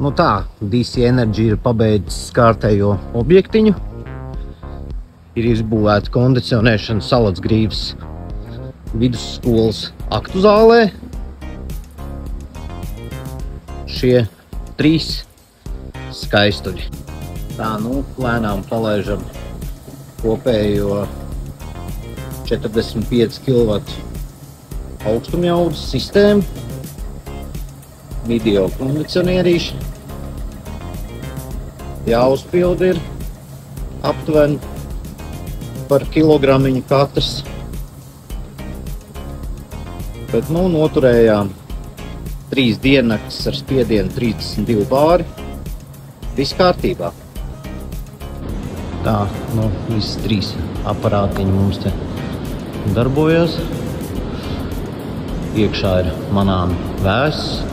Nu tā, DC Energy ir pabeidzis kārtējo objektiņu. Ir izbūvēta kondicionēšana Salacgrīvas vidusskolas aktu zālē. Šie 3 skaistuļi. Tā, lēnām palaižam kopējo 45 kW augstumjaudas sistēmu. Video kondicionierīši. Jāuzpild ir aptuveni par kilogramiņu katrs. Bet, noturējām 3 diennaktis ar spiedienu 32 bāri. Viss kārtībā. Tā, visi 3 aparātiņi mums te darbojas. Iekšā ir manām vēss.